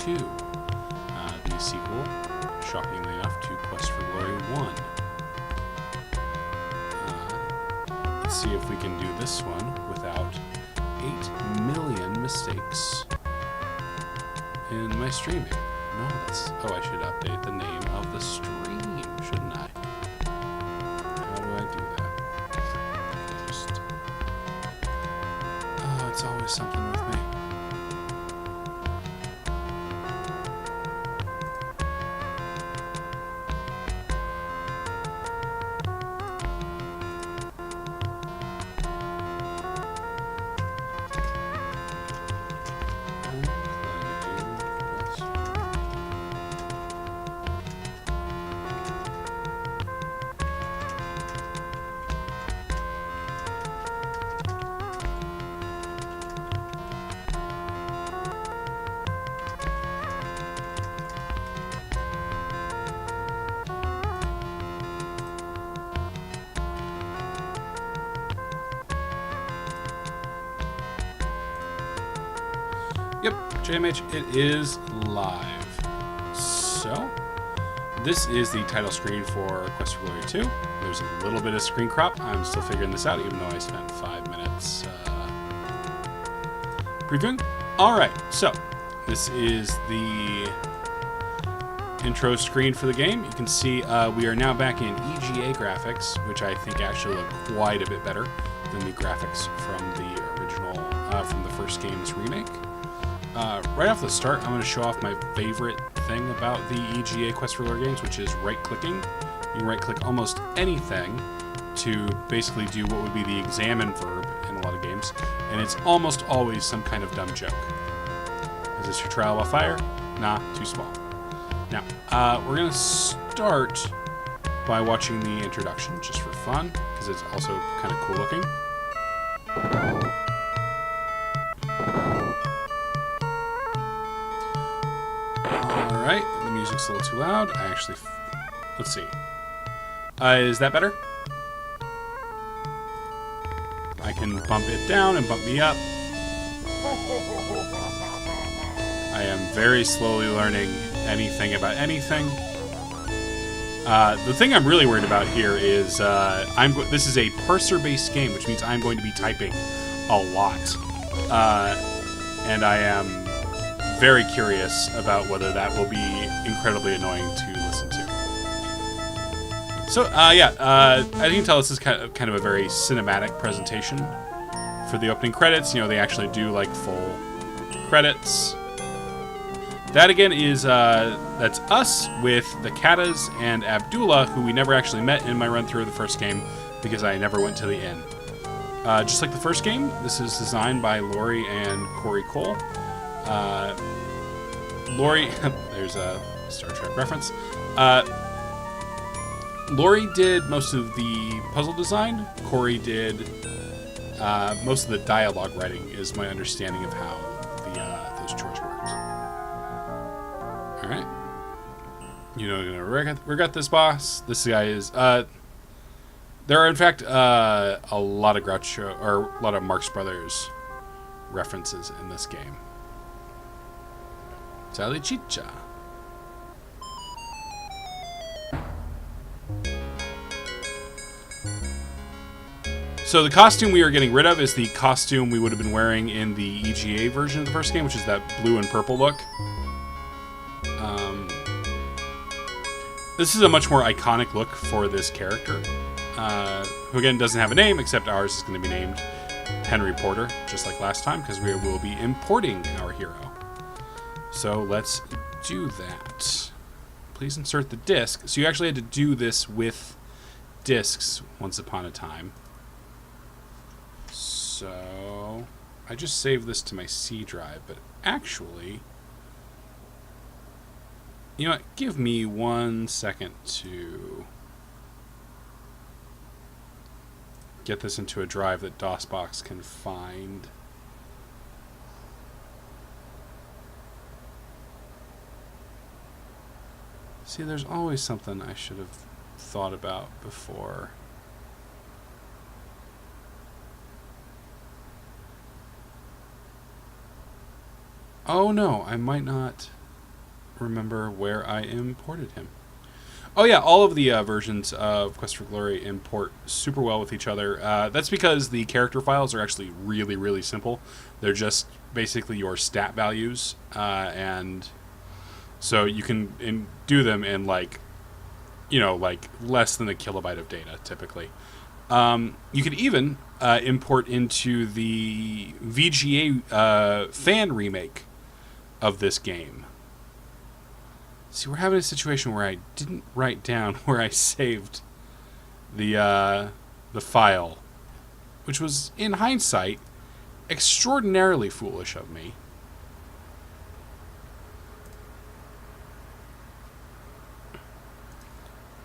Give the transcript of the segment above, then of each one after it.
2, the sequel, shockingly enough, to Quest for Glory 1. Let's see if we can do this one without 8 million mistakes in my streaming. No, that's... Oh, I should update the name of the stream, shouldn't I? How do I do that? Just... Oh, it's always something with me. Yep, JMH, it is live. So, this is the title screen for Quest for Glory 2. There's a little bit of screen crop. I'm still figuring this out, even though I spent 5 minutes previewing. Alright, so, this is the intro screen for the game. You can see we are now back in EGA graphics, which I think actually look quite a bit better than the graphics from the original, from the first game's remake. Right off the start, I'm going to show off my favorite thing about the EGA Quest for Glory games, which is right-clicking. You can right-click almost anything to basically do what would be the examine verb in a lot of games, and it's almost always some kind of dumb joke. Is this your trial by fire? Nah, too small. Now, we're going to start by watching the introduction, just for fun, because it's also kind of cool looking. Alright, the music's a little too loud. I actually... Let's see. Is that better? I can bump it down and bump me up. I am very slowly learning anything about anything. The thing I'm really worried about here is this is a parser-based game, which means I'm going to be typing a lot. And I am very curious about whether that will be incredibly annoying to listen to. So, as you can tell, this is kind of a very cinematic presentation for the opening credits. You know, they actually do, like, full credits. That, again, is, that's us with the Katas and Abdullah, who we never actually met in my run-through of the first game, because I never went to the inn. Just like the first game, this is designed by Laurie and Corey Cole. Laurie, there's a Star Trek reference. Laurie did most of the puzzle design. Corey did most of the dialogue writing, is my understanding of how those chores worked. Alright. You know, we got this boss. This guy is... there are, in fact, a lot of Groucho, or a lot of Marx Brothers references in this game. Salchicha. So the costume we are getting rid of is the costume we would have been wearing in the EGA version of the first game, which is that blue and purple look. This is a much more iconic look for this character, who again doesn't have a name, except ours is going to be named Henry Porter, just like last time, because we will be importing our hero. So let's do that. Please insert the disc. So you actually had to do this with discs once upon a time. So I just saved this to my C drive, but actually, you know what? Give me 1 second to get this into a drive that DOSBox can find. See, there's always something I should have thought about before. Oh no, I might not. remember where I imported him. Oh yeah, all of the versions of Quest for Glory import super well with each other. That's because the character files are actually really, really simple. They're just basically your stat values, and so you can do them in like less than a kilobyte of data typically. You could even import into the VGA fan remake of this game. See, we're having a situation where I didn't write down where I saved the file, which was, in hindsight, extraordinarily foolish of me.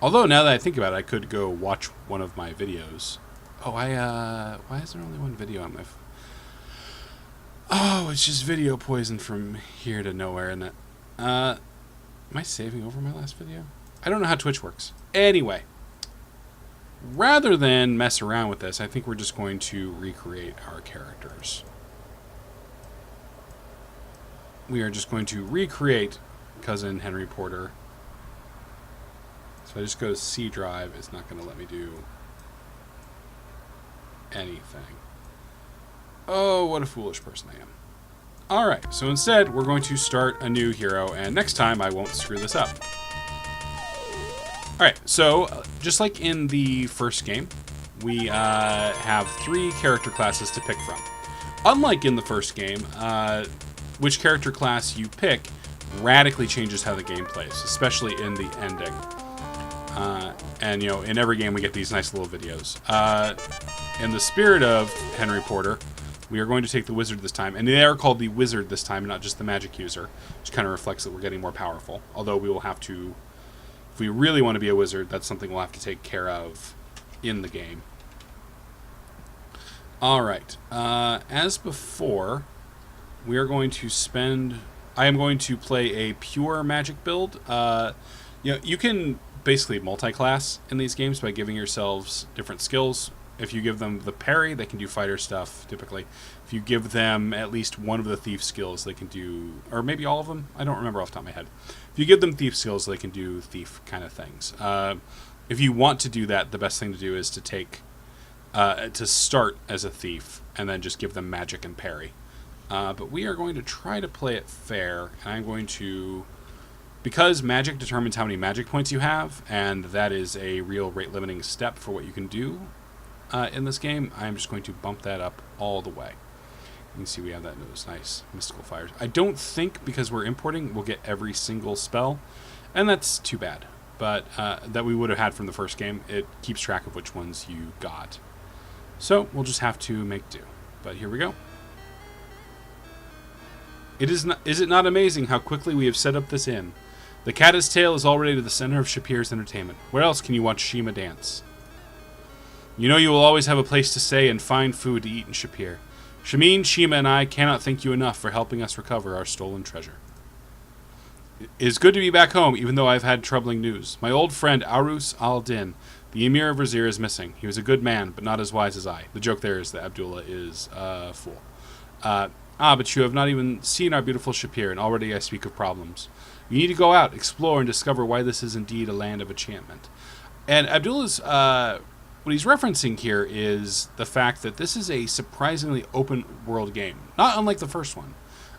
Although, now that I think about it, I could go watch one of my videos. Oh, why is there only one video on my... Oh, it's just video poison from here to nowhere, isn't it? Am I saving over my last video? I don't know how Twitch works. Anyway, rather than mess around with this, I think we're just going to recreate our characters. We are just going to recreate Cousin Henry Porter. So I just go to C drive. It's not going to let me do anything. Oh, what a foolish person I am. Alright, so instead, we're going to start a new hero, and next time I won't screw this up. Alright, so just like in the first game, we have 3 character classes to pick from. Unlike in the first game, which character class you pick radically changes how the game plays, especially in the ending. And, in every game we get these nice little videos. In the spirit of Henry Porter, we are going to take the wizard this time, and they are called the wizard this time, not just the magic user, which kind of reflects that we're getting more powerful. Although we will have to, if we really want to be a wizard, that's something we'll have to take care of in the game. Alright, as before, we are going to I am going to play a pure magic build. You can basically multi-class in these games by giving yourselves different skills. If you give them the parry, they can do fighter stuff, typically. If you give them at least one of the thief skills, they can do... Or maybe all of them? I don't remember off the top of my head. If you give them thief skills, they can do thief kind of things. If you want to do that, the best thing to do is to take... to start as a thief, and then just give them magic and parry. But we are going to try to play it fair, and I'm going to... Because magic determines how many magic points you have, and that is a real rate-limiting step for what you can do in this game, I'm just going to bump that up all the way. You can see we have those nice mystical fires. I don't think, because we're importing, we'll get every single spell, and that's too bad. But that we would have had from the first game, it keeps track of which ones you got. So we'll just have to make do. But here we go. Is it not amazing how quickly we have set up this inn? The Caddis Tail is already the center of Shapir's entertainment. Where else can you watch Shima dance? You know you will always have a place to stay and fine food to eat in Shapir. Shamin, Shima, and I cannot thank you enough for helping us recover our stolen treasure. It is good to be back home, even though I've had troubling news. My old friend Arus al-Din, the Emir of Razir, is missing. He was a good man, but not as wise as I. The joke there is that Abdullah is a fool. But you have not even seen our beautiful Shapir, and already I speak of problems. You need to go out, explore, and discover why this is indeed a land of enchantment. And Abdullah's... what he's referencing here is the fact that this is a surprisingly open-world game. Not unlike the first one,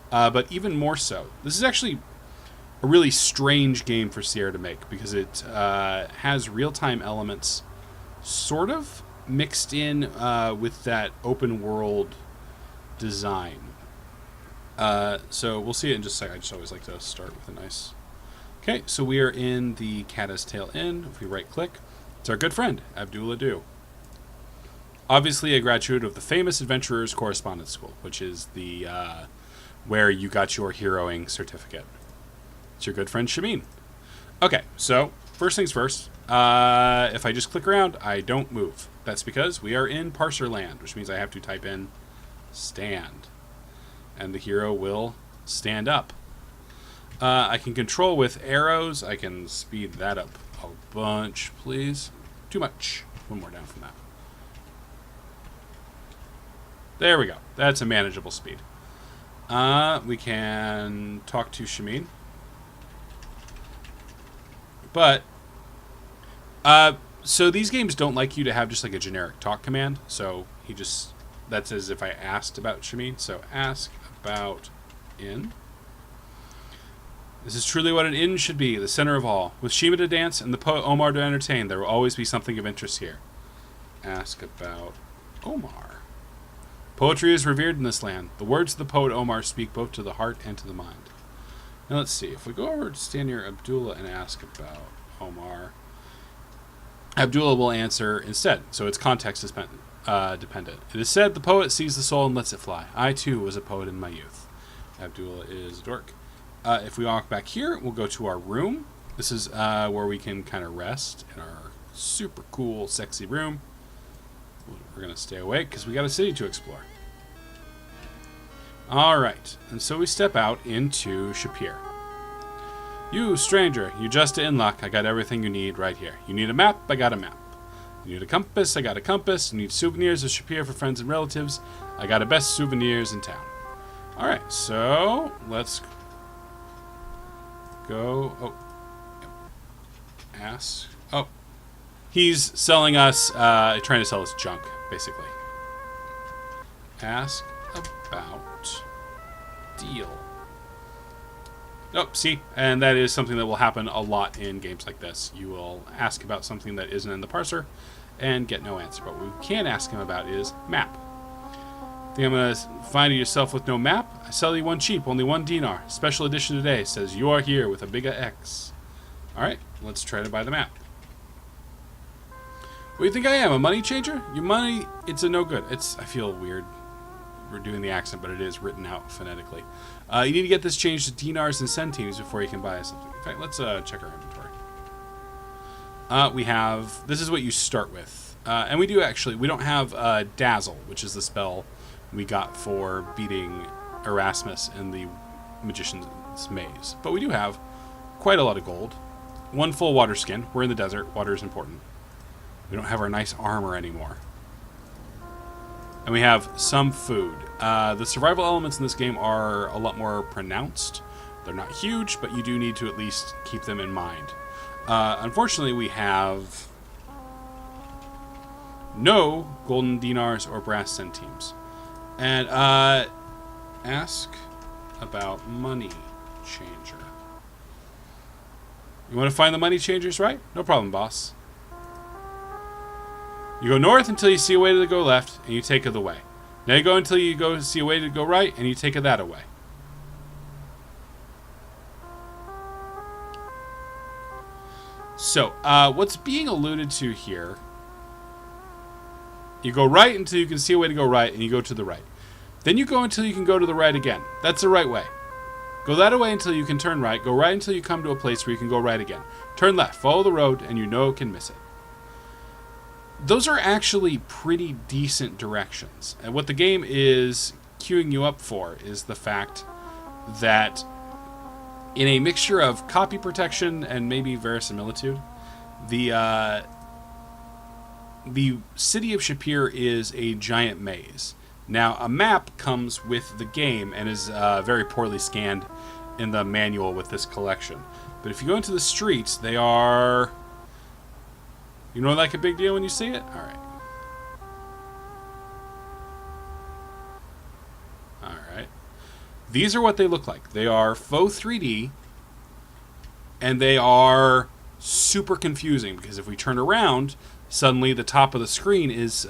but even more so. This is actually a really strange game for Sierra to make, because it has real-time elements sort of mixed in with that open-world design. So we'll see it in just a second. I just always like to start with a nice... Okay, so we are in the Caddis Tail Inn. If we right-click, it's our good friend, Abdullah Du. Obviously a graduate of the famous Adventurers Correspondence School, which is the where you got your heroing certificate. It's your good friend Shamin. Okay, so first things first. If I just click around, I don't move. That's because we are in parser land, which means I have to type in stand. And the hero will stand up. I can control with arrows. I can speed that up a bunch, please. Too much. One more down from that. There we go. That's a manageable speed. We can talk to Shamin. But, so these games don't like you to have just like a generic talk command. So that's as if I asked about Shamin. So ask about inn. This is truly what an inn should be, the center of all. With Shima to dance and the poet Omar to entertain, there will always be something of interest here. Ask about Omar. Poetry is revered in this land. The words of the poet Omar speak both to the heart and to the mind. Now let's see. If we go over to stand near Abdullah and ask about Omar, Abdullah will answer instead, so it's context dependent. It is said the poet sees the soul and lets it fly. I, too, was a poet in my youth. Abdullah is a dork. If we walk back here, we'll go to our room. This is where we can kind of rest in our super cool, sexy room. We're going to stay awake because we got a city to explore. Alright, and so we step out into Shapir. You, stranger, you just in luck. I got everything you need right here. You need a map? I got a map. You need a compass? I got a compass. You need souvenirs of Shapir for friends and relatives? I got the best souvenirs in town. Alright, so let's go. Oh. Ask. Oh. He's selling us, trying to sell us junk, basically. Ask about deal. Oh, see? And that is something that will happen a lot in games like this. You will ask about something that isn't in the parser and get no answer. But what we can ask him about is map. Think I'm going to find yourself with no map? I sell you one cheap, only 1 dinar. Special edition today says you are here with a big X. Alright, let's try to buy the map. What do you think I am, a money changer? Your money, it's a no good. I feel weird. We're doing the accent, but it is written out phonetically. You need to get this changed to dinars and centimes before you can buy something. In fact, let's check our inventory. We have, this is what you start with. And we do actually, we don't have Dazzle, which is the spell we got for beating Erasmus in the Magician's Maze. But we do have quite a lot of gold. 1 full water skin. We're in the desert. Water is important. We don't have our nice armor anymore. And we have some food. The survival elements in this game are a lot more pronounced. They're not huge, but you do need to at least keep them in mind. Unfortunately, we have no golden dinars or brass centimes. And ask about money changer. You want to find the money changers, right? No problem, boss. You go north until you see a way to go left, and you take it the way. Now you go until you go see a way to go right, and you take it that away. So, what's being alluded to here, you go right until you can see a way to go right, and you go to the right. Then you go until you can go to the right again. That's the right way. Go that way until you can turn right. Go right until you come to a place where you can go right again. Turn left. Follow the road, and you know can miss it. Those are actually pretty decent directions. And what the game is queuing you up for is the fact that in a mixture of copy protection and maybe verisimilitude, the city of Shapir is a giant maze. Now, a map comes with the game and is very poorly scanned in the manual with this collection. But if you go into the streets, they are... You know, like a big deal when you see it? Alright. Alright. These are what they look like. They are faux 3D, and they are super confusing, because if we turn around, suddenly the top of the screen is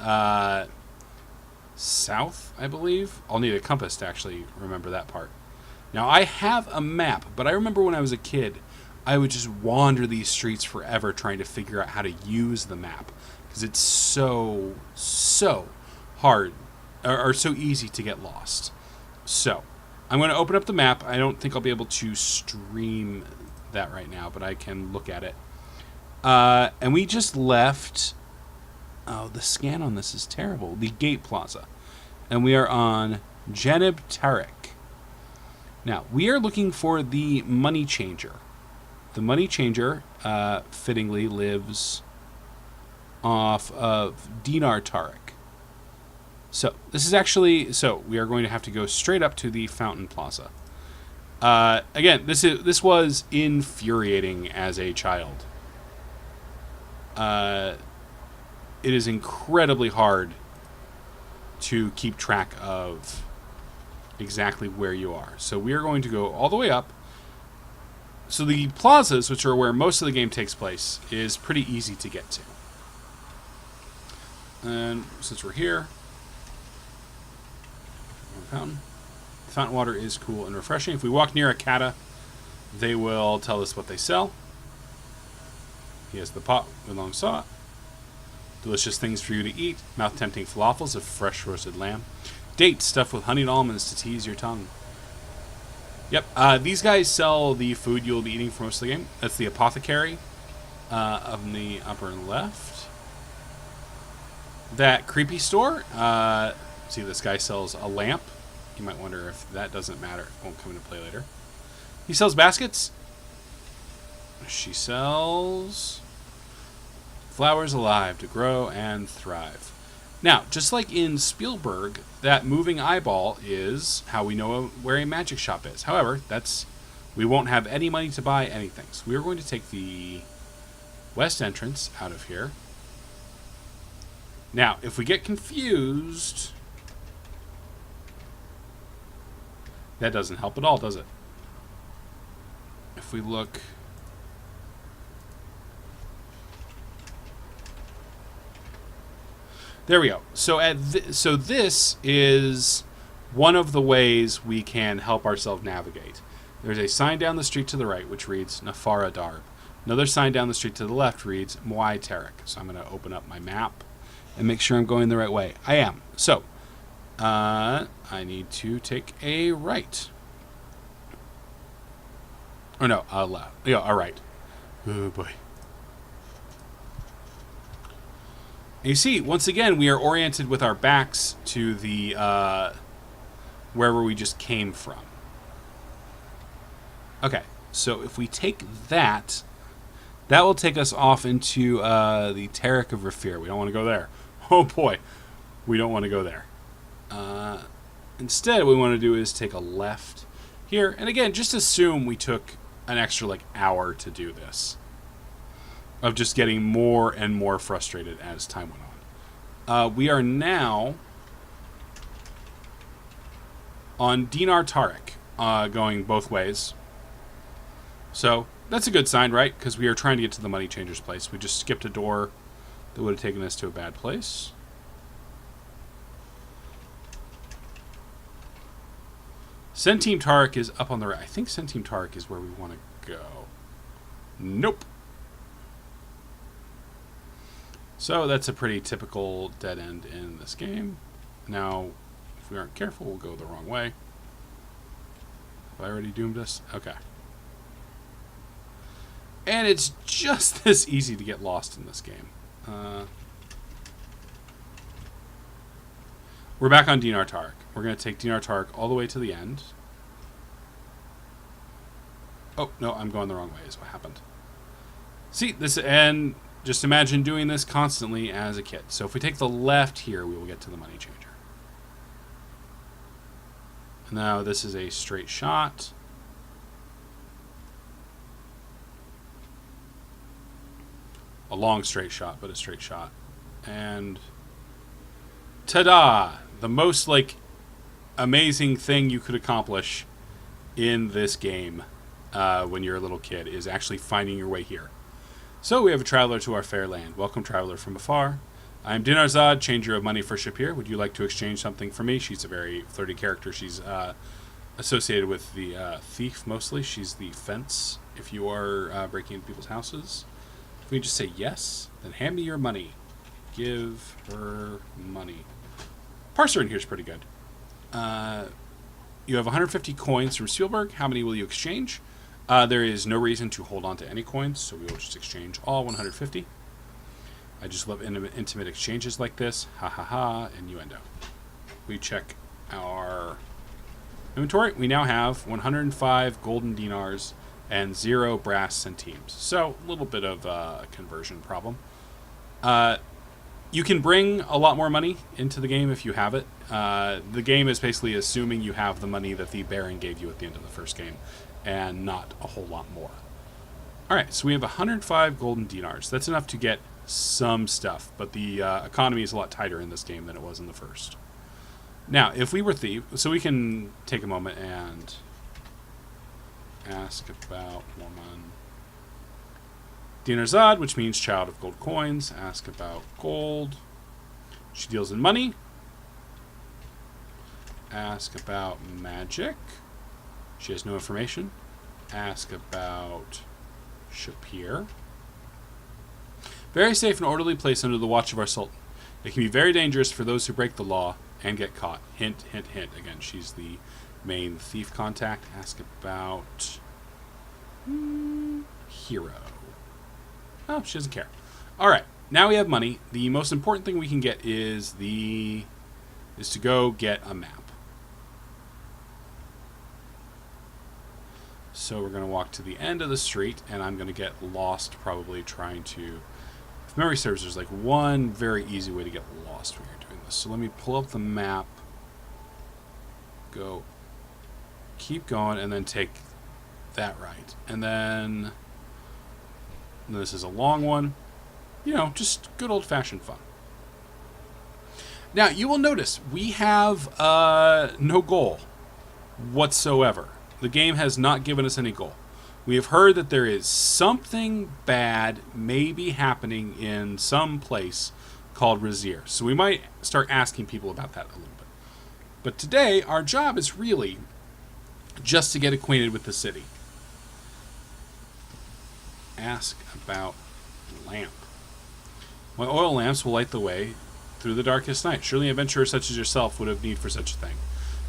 south, I believe. I'll need a compass to actually remember that part. Now, I have a map, but I remember when I was a kid, I would just wander these streets forever trying to figure out how to use the map, because it's so hard, or so easy to get lost. So, I'm going to open up the map. I don't think I'll be able to stream that right now, but I can look at it. And we just left... Oh, the scan on this is terrible. The Gate Plaza. And we are on Janib Tarek. Now, we are looking for the Money Changer. The Money Changer, fittingly, lives off of Dinar Tarek. So, this is actually... So, we are going to have to go straight up to the Fountain Plaza. Again, this was infuriating as a child. it is incredibly hard to keep track of exactly where you are. So we are going to go all the way up. So the plazas, which are where most of the game takes place, is pretty easy to get to. And since we're here, fountain. Fountain water is cool and refreshing. If we walk near a kata, they will tell us what they sell. He has the pot with long saw. Delicious things for you to eat. Mouth-tempting falafels of fresh roasted lamb. Dates stuffed with honeyed almonds to tease your tongue. Yep, these guys sell the food you'll be eating for most of the game. That's the apothecary on the upper left. That creepy store. See, this guy sells a lamp. You might wonder if that doesn't matter. It won't come into play later. He sells baskets. She sells flowers alive to grow and thrive. Now, just like in Spielberg, that moving eyeball is how we know where a magic shop is. However, we won't have any money to buy anything. So we are going to take the west entrance out of here. Now, if we get confused, that doesn't help at all, does it? If we look... There we go. So so this is one of the ways we can help ourselves navigate. There's a sign down the street to the right which reads Nafara Darb. Another sign down the street to the left reads Muay Tarik. So I'm going to open up my map and make sure I'm going the right way. I am. So I need to take a right. Or no, a left. Yeah, a right. Oh boy. And you see, once again, we are oriented with our backs to the wherever we just came from. Okay, so if we take that, that will take us off into the Tarik of Rafir. We don't want to go there. Oh boy, we don't want to go there. Instead, what we want to do is take a left here. And again, just assume we took an extra hour to do this. Of just getting more and more frustrated as time went on. We are now on Dinar Tarik, going both ways. So that's a good sign, right? Because we are trying to get to the money changer's place. We just skipped a door that would have taken us to a bad place. Sentim Tarik is up on the right. I think Sentim Tarik is where we want to go. Nope. So that's a pretty typical dead end in this game. Now, if we aren't careful, we'll go the wrong way. Have I already doomed us? Okay. And it's just this easy to get lost in this game. We're back on Dinar Tarik. We're going to take Dinar Tarik all the way to the end. Oh, no, I'm going the wrong way is what happened. See, this, and just imagine doing this constantly as a kid. So if we take the left here, we will get to the money changer. Now this is a straight shot. A long straight shot, but a straight shot. And ta-da! The most, amazing thing you could accomplish in this game when you're a little kid is actually finding your way here. So we have a traveler to our fair land. Welcome, traveler from afar. I am Dinarzad, changer of money for Shapir. Would you like to exchange something for me? She's a very flirty character. She's associated with the thief, mostly. She's the fence, if you are breaking into people's houses. If we just say yes, then hand me your money. Give her money. Parser in here is pretty good. You have 150 coins from Spielberg. How many will you exchange? There is no reason to hold on to any coins, so we will just exchange all 150. I just love intimate exchanges like this. Ha ha ha, innuendo. We check our inventory. We now have 105 golden dinars and 0 brass centimes. So, a little bit of a conversion problem. You can bring a lot more money into the game if you have it. The game is basically assuming you have the money that the Baron gave you at the end of the first game, and not a whole lot more. Alright, so we have 105 golden dinars. That's enough to get some stuff, but the economy is a lot tighter in this game than it was in the first. Now, if we were thief, so we can take a moment and ask about woman. Dinarzad, which means child of gold coins. Ask about gold. She deals in money. Ask about magic. She has no information. Ask about Shapir. Very safe and orderly place under the watch of our Sultan. It can be very dangerous for those who break the law and get caught. Hint, hint, hint. Again, she's the main thief contact. Ask about hero. Oh, she doesn't care. All right, now we have money. The most important thing we can get is to go get a map. So we're going to walk to the end of the street, and I'm going to get lost probably trying to... If memory serves, there's like one very easy way to get lost when you're doing this. So let me pull up the map, go, keep going, and then take that right. And then this is a long one. You know, just good old-fashioned fun. Now, you will notice we have no goal whatsoever. The game has not given us any goal. We have heard that there is something bad maybe happening in some place called Razir. So we might start asking people about that a little bit. But today, our job is really just to get acquainted with the city. Ask about lamp. My oil lamps will light the way through the darkest night. Surely an adventurer such as yourself would have need for such a thing.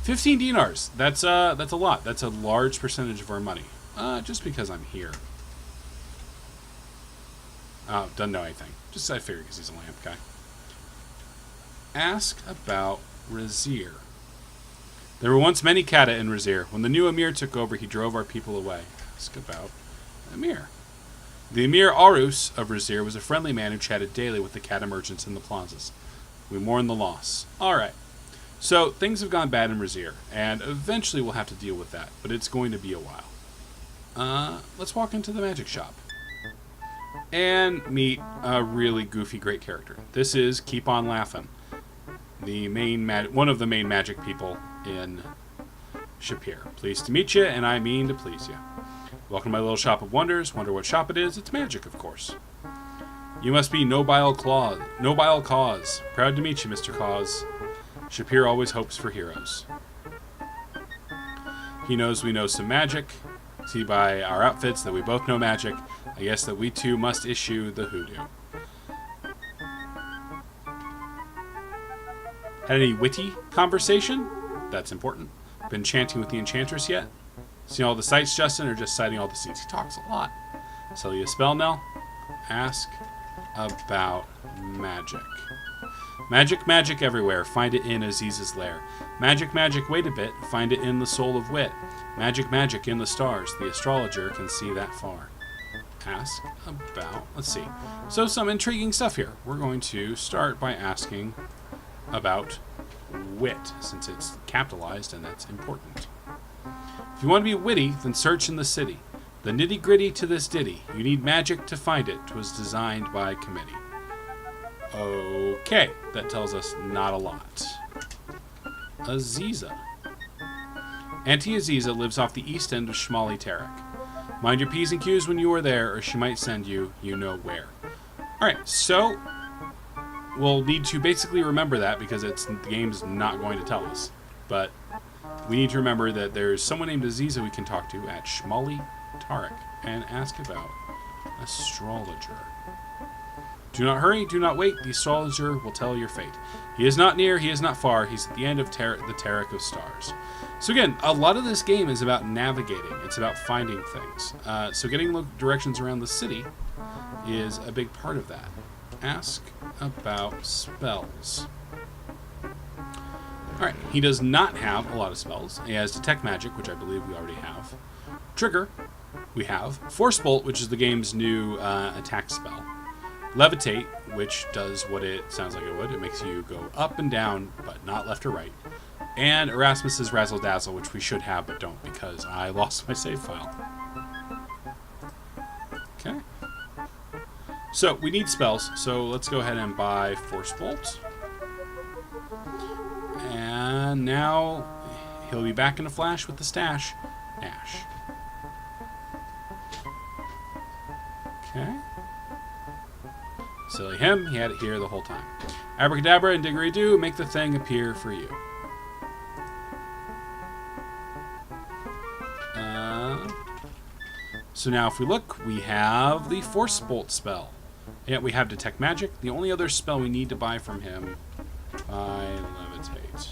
15 dinars. That's a lot. That's a large percentage of our money. Just because I'm here. Oh, doesn't know anything. Just I figured because he's a lamp guy. Ask about Razir. There were once many kata in Razir. When the new emir took over, he drove our people away. Ask about emir. The emir Arus of Razir was a friendly man who chatted daily with the kata merchants in the plazas. We mourn the loss. All right. So things have gone bad in Razir, and eventually we'll have to deal with that, but it's going to be a while. Let's walk into the magic shop and meet a really goofy, great character. This is Keep On Laughing, the one of the main magic people in Shapir. Pleased to meet you, and I mean to please you. Welcome to my little shop of wonders. Wonder what shop it is? It's magic, of course. You must be Nobile Cause. Proud to meet you, Mr. Cause. Shapir always hopes for heroes. He knows we know some magic. See by our outfits that we both know magic. I guess that we too must issue the hoodoo. Had any witty conversation? That's important. Been chanting with the enchantress yet? Seen all the sights, Justin, or just citing all the scenes? He talks a lot. Sell you a spell, Nell? Ask about magic. Magic, magic everywhere. Find it in Aziz's lair. Magic, magic, wait a bit. Find it in the soul of wit. Magic, magic in the stars. The astrologer can see that far. Ask about... Let's see. So some intriguing stuff here. We're going to start by asking about wit, since it's capitalized and that's important. If you want to be witty, then search in the city. The nitty-gritty to this ditty. You need magic to find it. 'Twas designed by committee. Okay, that tells us not a lot. Aziza. Auntie Aziza lives off the east end of Shmali Tarek. Mind your P's and Q's when you are there, or she might send you know where. Alright, so we'll need to basically remember that because the game's not going to tell us. But we need to remember that there's someone named Aziza we can talk to at Shmali Tarek and ask about astrologer. Do not hurry, do not wait. The astrologer will tell your fate. He is not near, he is not far. He's at the end of the Tarek of stars. So again, a lot of this game is about navigating. It's about finding things. So getting directions around the city is a big part of that. Ask about spells. Alright, he does not have a lot of spells. He has Detect Magic, which I believe we already have. Trigger, we have. Force Bolt, which is the game's new attack spell. Levitate, which does what it sounds like it would. It makes you go up and down, but not left or right. And Erasmus's Razzle Dazzle, which we should have, but don't, because I lost my save file. Okay. So we need spells. So let's go ahead and buy Force Bolt. And now he'll be back in a flash with the stash. Ash. Okay. Silly him. He had it here the whole time. Abracadabra and Diggery-Doo make the thing appear for you. So now if we look, we have the Force Bolt spell. Yet we have Detect Magic. The only other spell we need to buy from him, buy Levitate.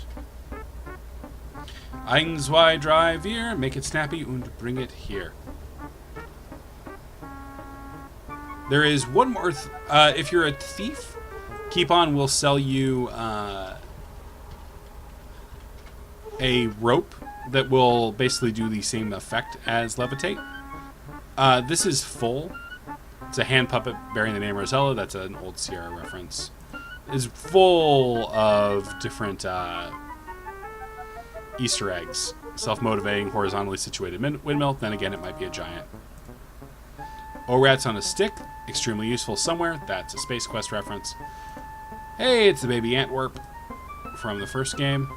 Eins, zwei, drei, vier, make it snappy and bring it here. There is one more, if you're a thief, Keep On will sell you a rope that will basically do the same effect as Levitate. This is full. It's a hand puppet bearing the name Rosella. That's an old Sierra reference. It's full of different Easter eggs. Self-motivating, horizontally situated windmill. Then again, it might be a giant. O-Rats on a stick. Extremely useful somewhere. That's a Space Quest reference. Hey, it's the baby Antwerp from the first game.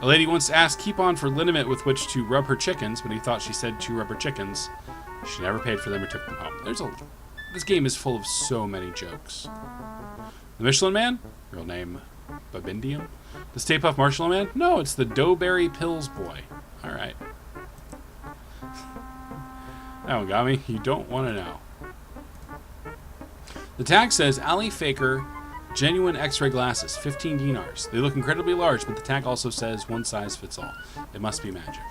A lady once asked Keep On for liniment with which to rub her chickens, but he thought she said to rub her chickens. She never paid for them or took them home. This game is full of so many jokes. The Michelin Man? Real name Babindium? The Stay Puft Marshmallow Man? No, it's the Doughberry Pills Boy. Alright. That one got me. You don't want to know. The tag says, Ali Faker, genuine X-ray glasses, 15 dinars. They look incredibly large, but the tag also says one size fits all. It must be magic.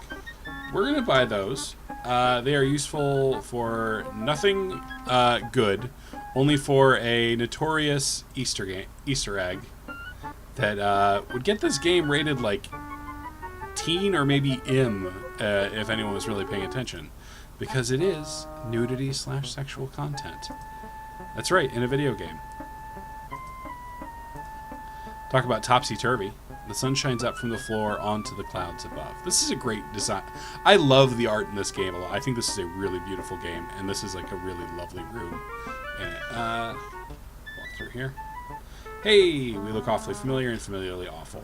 We're going to buy those. They are useful for nothing good, only for a notorious Easter egg that would get this game rated like teen or maybe M if anyone was really paying attention, because it is nudity/sexual content. That's right, in a video game. Talk about topsy-turvy. The sun shines up from the floor onto the clouds above. This is a great design. I love the art in this game a lot. I think this is a really beautiful game, and this is like a really lovely room in it. Walk through here. Hey, we look awfully familiar and familiarly awful.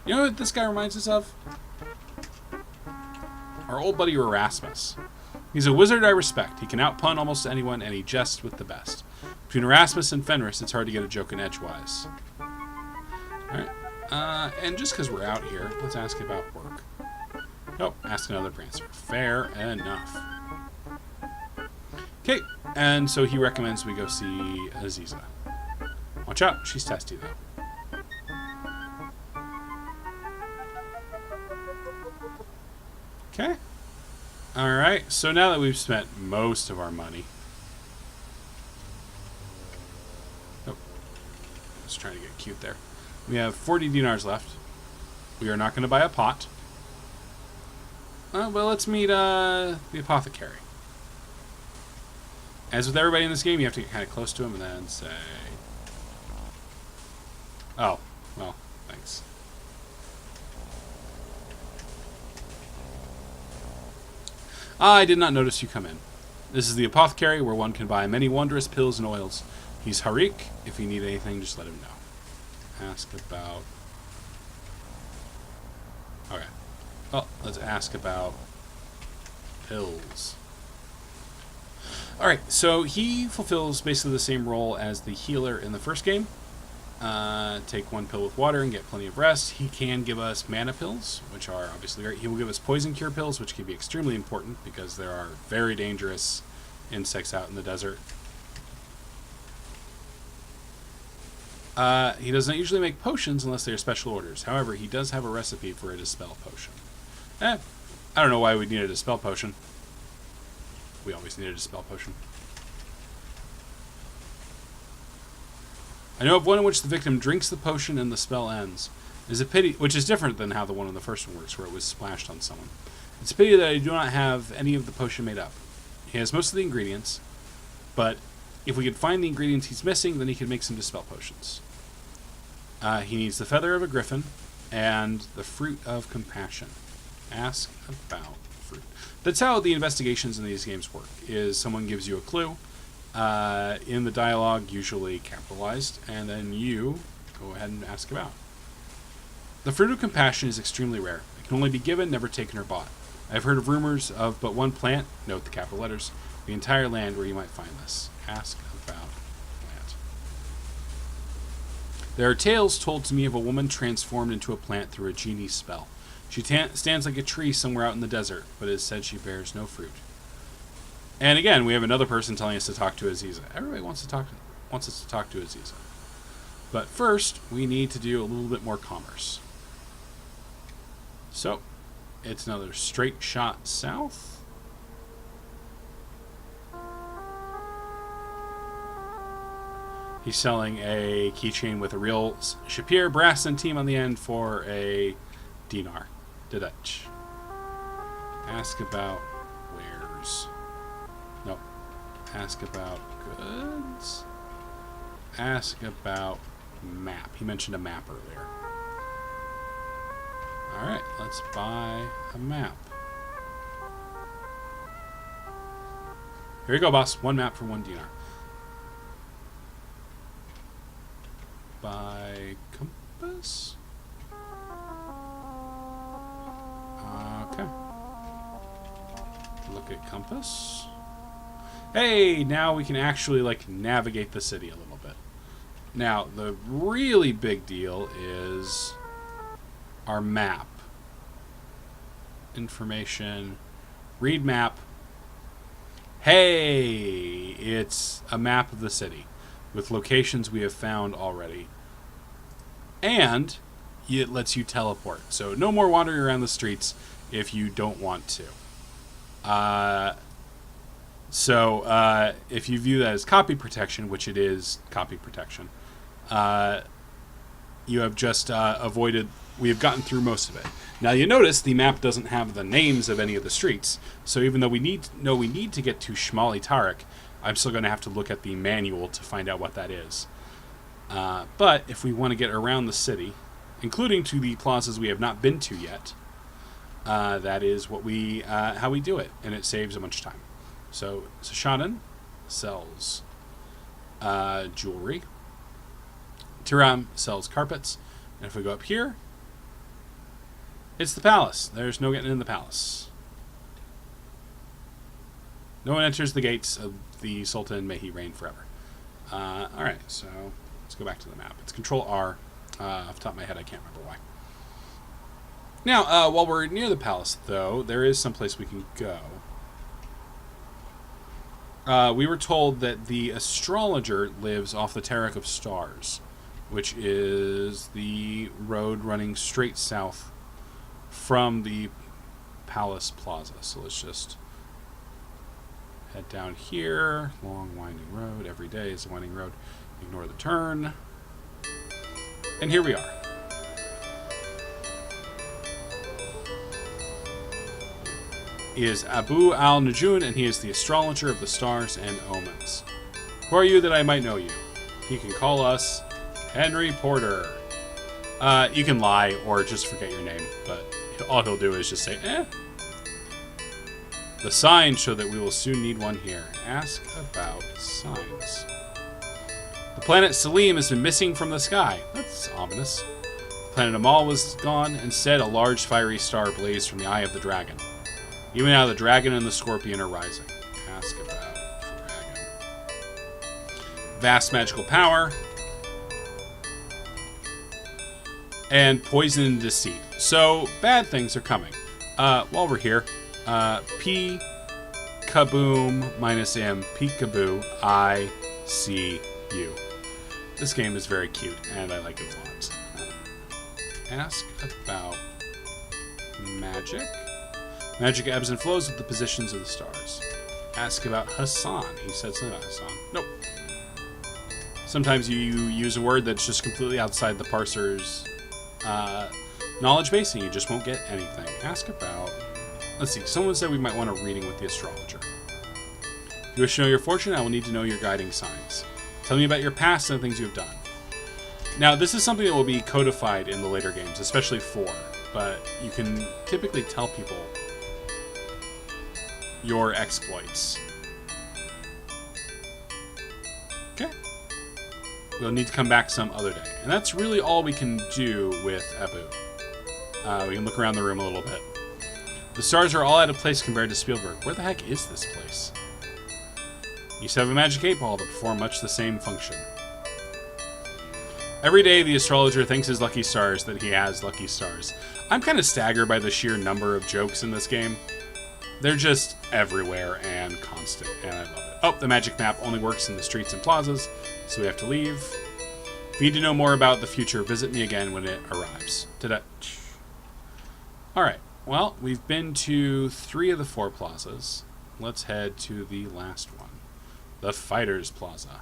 You know what this guy reminds us of? Our old buddy Erasmus. He's a wizard I respect. He can outpun almost anyone, and he jests with the best. Between Erasmus and Fenris, it's hard to get a joke in edgewise. Alright. And just because we're out here, let's ask about work. Oh, ask another prancer. Fair enough. Okay, and so he recommends we go see Aziza. Watch out, she's testy though. Okay. Alright, so now that we've spent most of our money. Oh, I was trying to get cute there. We have 40 dinars left. We are not going to buy a pot. Well, let's meet the apothecary. As with everybody in this game, you have to get kind of close to him and then say... Oh, well, thanks. I did not notice you come in. This is the apothecary, where one can buy many wondrous pills and oils. He's Harik. If you need anything, just let him know. Ask about... Okay. Well, let's ask about pills. Alright, so he fulfills basically the same role as the healer in the first game. Take one pill with water and get plenty of rest. He can give us mana pills, which are obviously great. He will give us poison cure pills, which can be extremely important because there are very dangerous insects out in the desert. He does not usually make potions unless they are special orders. However, he does have a recipe for a dispel potion. I don't know why we need a dispel potion. We always need a dispel potion. I know of one in which the victim drinks the potion and the spell ends. It is a pity, which is different than how the one in the first one works, where it was splashed on someone. It's a pity that I do not have any of the potion made up. He has most of the ingredients, but if we could find the ingredients he's missing, then he could make some dispel potions. He needs the feather of a griffin and the fruit of compassion. Ask about fruit. That's how the investigations in these games work, is someone gives you a clue, in the dialogue, usually capitalized, and then you go ahead and ask about. The fruit of compassion is extremely rare. It can only be given, never taken or bought. I've heard of rumors of but one plant, note the capital letters, the entire land where you might find this. Ask about plant. There are tales told to me of a woman transformed into a plant through a genie's spell. She stands like a tree somewhere out in the desert, but it is said she bears no fruit. And again, we have another person telling us to talk to Aziza. Everybody wants us to talk to Aziza. But first, we need to do a little bit more commerce. So, it's another straight shot south. He's selling a keychain with a real Shapir brass centime on the end for a dinar. The Dutch. Ask about wares. Nope. Ask about goods. Ask about map. He mentioned a map earlier. Alright, let's buy a map. Here you go, boss. One map for 1 dinar. Buy compass. Okay. Look at compass. Hey, now we can actually navigate the city a little bit. Now, the really big deal is our map. Information. Read map. Hey, it's a map of the city with locations we have found already. And it lets you teleport. So no more wandering around the streets if you don't want to. So if you view that as copy protection, which it is copy protection, you have just avoided... We have gotten through most of it. Now you notice the map doesn't have the names of any of the streets. So even though we need to get to Shmali Tarek, I'm still going to have to look at the manual to find out what that is. But if we want to get around the city, including to the plazas we have not been to yet, that is what how we do it, and it saves a bunch of time. So Sashanan sells jewelry. Tiram sells carpets. And if we go up here, it's the palace. There's no getting in the palace. No one enters the gates of the Sultan. May he reign forever. Alright, so let's go back to the map. It's Control R. Off the top of my head, I can't remember why. Now, while we're near the palace, though, there is someplace we can go. We were told that the astrologer lives off the Tarek of Stars, which is the road running straight south from the Palace Plaza. So let's just head down here. Long, winding road. Every day is a winding road. Ignore the turn. And here we are. He is Abu al-Najun, and he is the astrologer of the stars and omens. Who are you that I might know you? He can call us Henry Porter. You can lie or just forget your name, but all he'll do is just say, eh. The signs show that we will soon need one here. Ask about signs. The planet Salim has been missing from the sky. That's ominous. The planet Amal was gone. Instead, a large fiery star blazed from the eye of the dragon. Even now, the dragon and the scorpion are rising. Ask about dragon. Vast magical power. And poison and deceit. So, bad things are coming. While we're here, P, kaboom, minus M, peekaboo, I, C, U. This game is very cute, and I like it a lot. Ask about magic. Magic ebbs and flows with the positions of the stars. Ask about Hassan. He said something about Hassan. Nope. Sometimes you use a word that's just completely outside the parser's knowledge base, and you just won't get anything. Ask about... Let's see. Someone said we might want a reading with the astrologer. If you wish to know your fortune, I will need to know your guiding signs. Tell me about your past and the things you have done. Now, this is something that will be codified in the later games, especially 4, but you can typically tell people your exploits. we'll need to come back some other day. And that's really all we can do with Abu. We can look around the room a little bit. The stars are all out of place compared to Spielberg. Where the heck is this place? You used to have a magic 8-ball that performed much the same function. Every day, the astrologer thanks his lucky stars that he has lucky stars. I'm kind of staggered by the sheer number of jokes in this game. They're just everywhere and constant, and I love it. Oh, the magic map only works in the streets and plazas, so we have to leave. If you need to know more about the future, visit me again when it arrives. Ta-da. Alright, well, we've been to 3 of the 4 plazas. Let's head to the last one. The Fighters Plaza.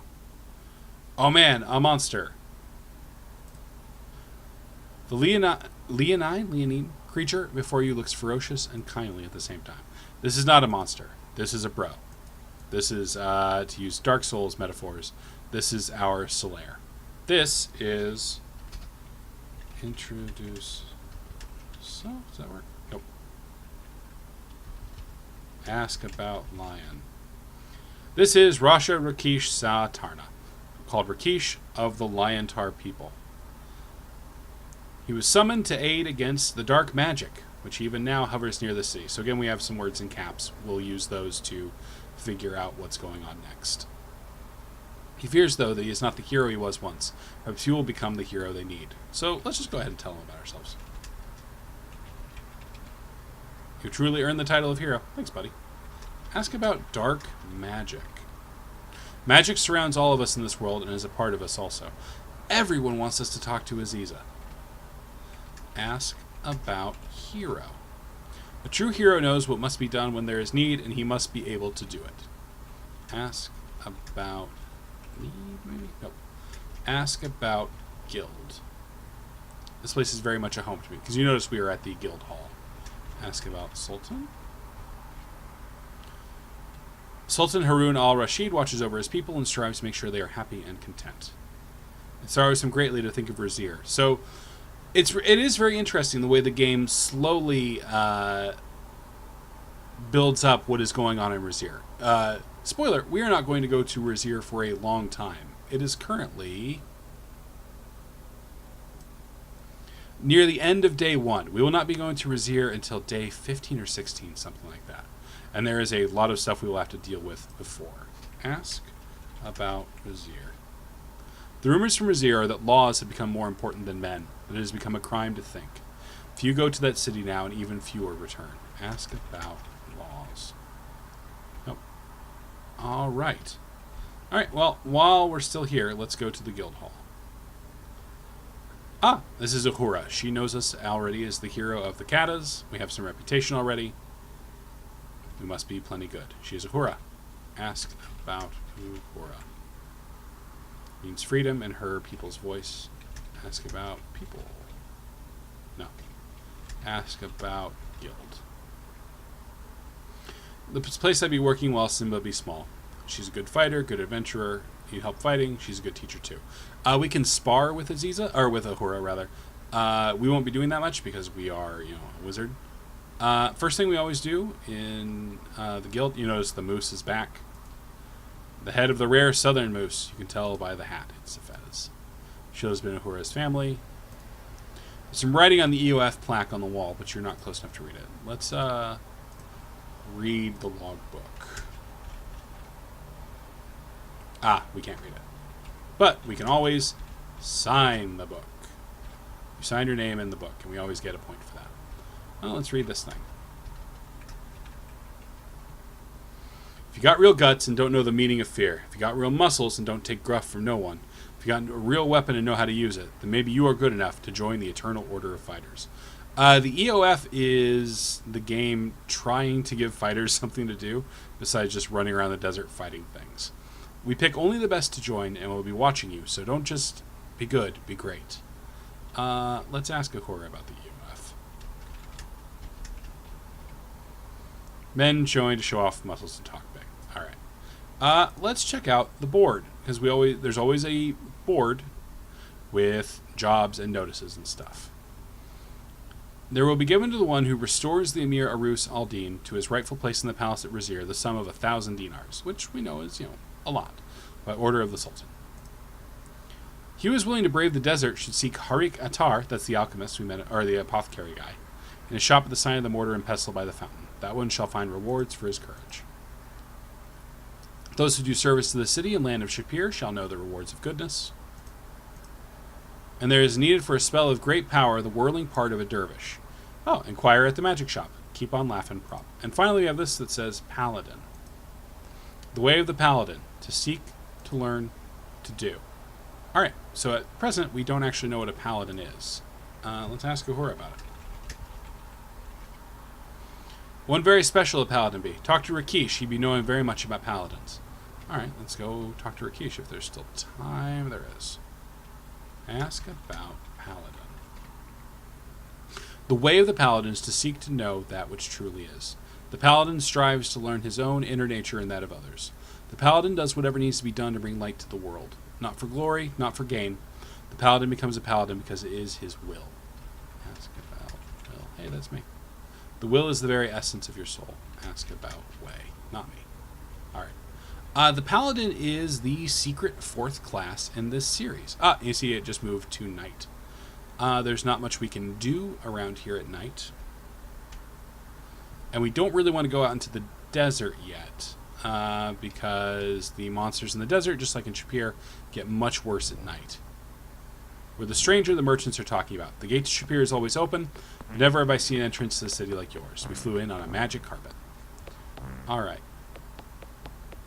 Oh man, a monster. The leonine creature before you looks ferocious and kindly at the same time. This is not a monster. This is a bro. This is, to use Dark Souls metaphors, this is our Solaire. This is... Introduce... So, does that work? Nope. Ask about lion. This is Rasha Rakesh Satarna, called Rakesh of the Liontar people. He was summoned to aid against the dark magic, which even now hovers near the city. So again, we have some words in caps. We'll use those to figure out what's going on next. He fears, though, that he is not the hero he was once. Perhaps he will become the hero they need. So let's just go ahead and tell them about ourselves. You truly earned the title of hero. Thanks, buddy. Ask about dark magic. Magic surrounds all of us in this world and is a part of us also. Everyone wants us to talk to Aziza. Ask about hero. A true hero knows what must be done when there is need, and he must be able to do it. Ask about need, maybe? Nope. Ask about guild. This place is very much a home to me, because you notice we are at the guild hall. Ask about Sultan. Sultan Harun al-Rashid watches over his people and strives to make sure they are happy and content. It sorrows him greatly to think of Razir. So, it is very interesting the way the game slowly builds up what is going on in Razir. Spoiler, we are not going to go to Razir for a long time. It is currently near the end of day 1. We will not be going to Razir until day 15 or 16, something like that. And there is a lot of stuff we will have to deal with before. Ask about Razir. The rumors from Razir are that laws have become more important than men, that it has become a crime to think. Few go to that city now, and even fewer return. Ask about laws. Nope. Alright. Alright, well, while we're still here, let's go to the guild hall. Ah, this is Uhura. She knows us already as the hero of the Katas. We have some reputation already. We must be plenty good. She is Uhura. Ask about Uhura. Means freedom in her people's voice. Ask about people. No. Ask about guild. The place I'd be working while Simba be small. She's a good fighter, good adventurer. Need help fighting. She's a good teacher too. We can spar with Aziza, or with Uhura rather. We won't be doing that much because we are, a wizard. First thing we always do in the guild, you notice the moose is back. The head of the rare southern moose. You can tell by the hat. It's a fez. Shows been Uhura's family. There's some writing on the EOF plaque on the wall, but you're not close enough to read it. Let's read the logbook. Ah, we can't read it. But we can always sign the book. You sign your name in the book, and we always get a point for that. Well, let's read this thing. If you got real guts and don't know the meaning of fear, if you got real muscles and don't take gruff from no one, if you got a real weapon and know how to use it, then maybe you are good enough to join the Eternal Order of Fighters. The EOF is the game trying to give fighters something to do besides just running around the desert fighting things. We pick only the best to join, and we'll be watching you, so don't just be good, be great. Let's ask Uhura about the EOF. Men join to show off muscles and talk big. Alright. Let's check out the board, because there's always a board with jobs and notices and stuff. There will be given to the one who restores the Emir Arus al-Din to his rightful place in the palace at Razir the sum of 1,000 dinars, which we know is, a lot, by order of the Sultan. He who is willing to brave the desert should seek Harik Attar, that's the alchemist we met, or the apothecary guy, in a shop at the sign of the mortar and pestle by the fountain. That one shall find rewards for his courage. Those who do service to the city and land of Shapir shall know the rewards of goodness. And there is needed for a spell of great power the whirling part of a dervish. Oh, inquire at the magic shop. Keep on laughing, prop. And finally we have this that says Paladin. The way of the Paladin, to seek, to learn, to do. Alright, so at present we don't actually know what a Paladin is. Let's ask Uhura about it. One very special a Paladin be. Talk to Rakesh, he'd be knowing very much about Paladins. Alright, let's go talk to Rakesh if there's still time. There is. Ask about Paladin. The way of the Paladin is to seek to know that which truly is. The Paladin strives to learn his own inner nature and that of others. The Paladin does whatever needs to be done to bring light to the world. Not for glory, not for gain. The Paladin becomes a Paladin because it is his will. Ask about will. Hey, that's me. The will is the very essence of your soul. Ask about way, not me. Alright. The Paladin is the secret 4th class in this series. You see it just moved to night. There's not much we can do around here at night. And we don't really want to go out into the desert yet. Because the monsters in the desert, just like in Shapir, get much worse at night. We're the stranger the merchants are talking about. The gate to Shapir is always open. Never have I seen an entrance to the city like yours. We flew in on a magic carpet. Alright.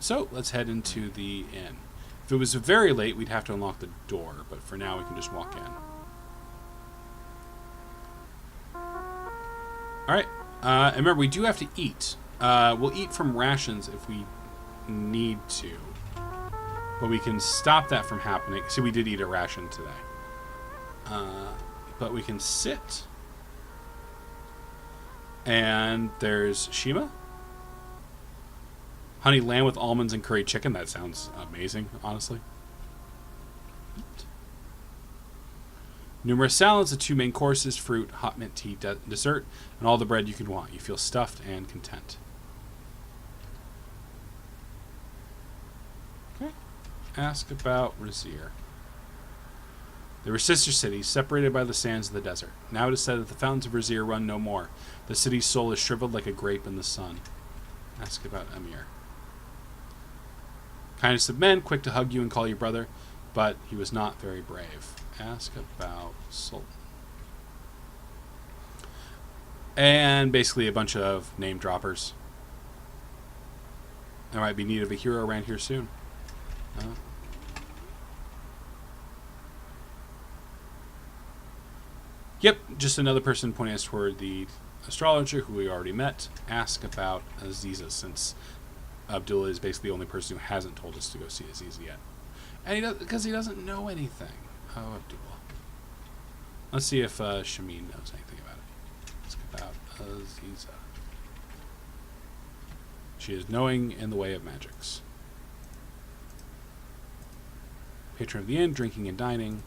So, let's head into the inn. If it was very late, we'd have to unlock the door, but for now we can just walk in. Alright. And remember, we do have to eat. We'll eat from rations if we need to. But we can stop that from happening. See, we did eat a ration today. But we can sit. And there's Shima. Honey lamb with almonds and curry chicken. That sounds amazing, honestly. Eat. Numerous salads, the 2 main courses, fruit, hot mint tea, dessert, and all the bread you could want. You feel stuffed and content. Okay. Ask about Razir. They were sister cities, separated by the sands of the desert. Now it is said that the fountains of Razir run no more. The city's soul is shriveled like a grape in the sun. Ask about Emir. Kindest of men, quick to hug you and call you brother, but he was not very brave. Ask about Sultan. And basically a bunch of name droppers. There might be need of a hero around here soon. Yep, just another person pointing us toward the astrologer who we already met. Ask about Aziza, since Abdullah is basically the only person who hasn't told us to go see Aziza yet. And because he doesn't know anything. Oh, Abdullah. Let's see if Shameen knows anything about it. Ask about Aziza. She is knowing in the way of magics. Patron of the inn, drinking and dining.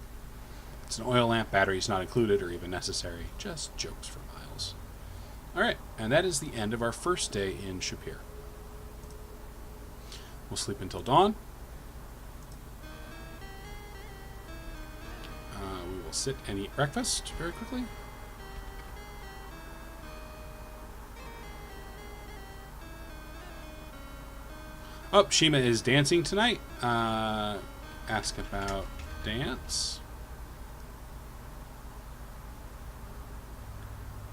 It's an oil lamp, batteries not included or even necessary. Just jokes for miles. Alright, and that is the end of our first day in Shapir. We'll sleep until dawn. We will sit and eat breakfast very quickly. Oh, Shima is dancing tonight. Ask about dance.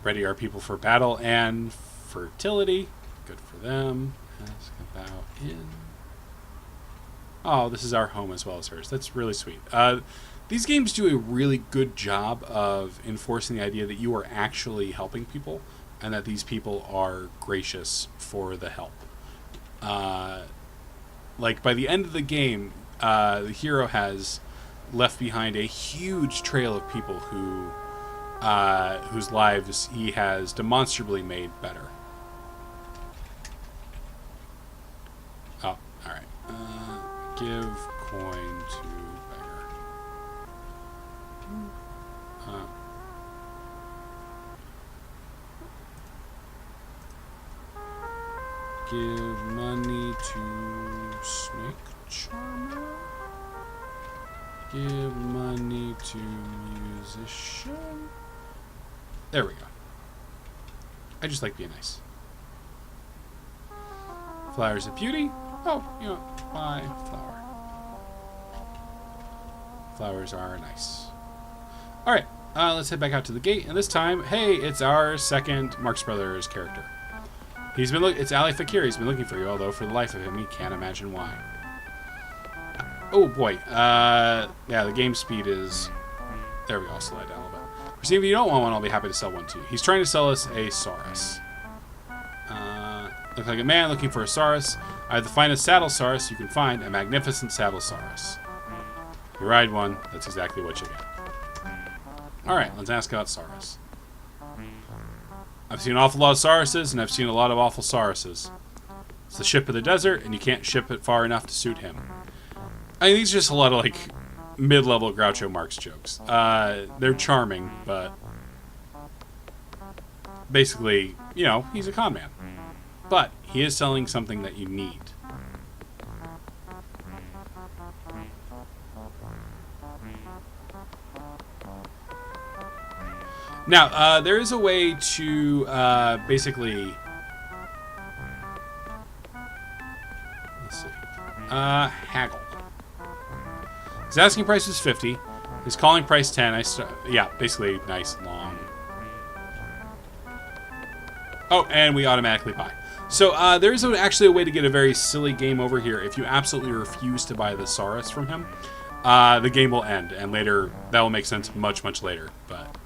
Ready our people for battle and fertility. Good for them. Ask about inn. Oh, this is our home as well as hers. That's really sweet. These games do a really good job of enforcing the idea that you are actually helping people and that these people are gracious for the help. Like, by the end of the game, the hero has left behind a huge trail of people who whose lives he has demonstrably made better. Oh, alright. Give coin to beggar. Give money to snake charmer. Give money to musician. There we go. I just like being nice. Flowers of beauty. Oh, you know, buy flower. Flowers are nice. All right, let's head back out to the gate. And this time, hey, it's our second Marx Brothers character. He's been it's Ali Fakir. He's been looking for you, although for the life of him, he can't imagine why. Oh boy, yeah, the game speed is. There we go. I'll slow that down a little bit. See, if you don't want one, I'll be happy to sell one too. He's trying to sell us a Saurus. Look like a man looking for a Saurus. I have the finest saddle Saurus you can find, a magnificent saddle Saurus. You ride one, that's exactly what you get. Alright, let's ask about Saurus. I've seen an awful lot of Sauruses, and I've seen a lot of awful Sauruses. It's the ship of the desert, and you can't ship it far enough to suit him. I mean, these are just a lot of, like, mid-level Groucho Marx jokes. They're charming, but basically, you know, he's a con man. But he is selling something that you need. Now, there is a way to basically... Let's see. Haggle. His asking price is 50. His calling price 10. Yeah, basically nice, long. Oh, and we automatically buy. So there's actually a way to get a very silly game over here. If you absolutely refuse to buy the Saurus from him, the game will end. And later, that will make sense much, much later. But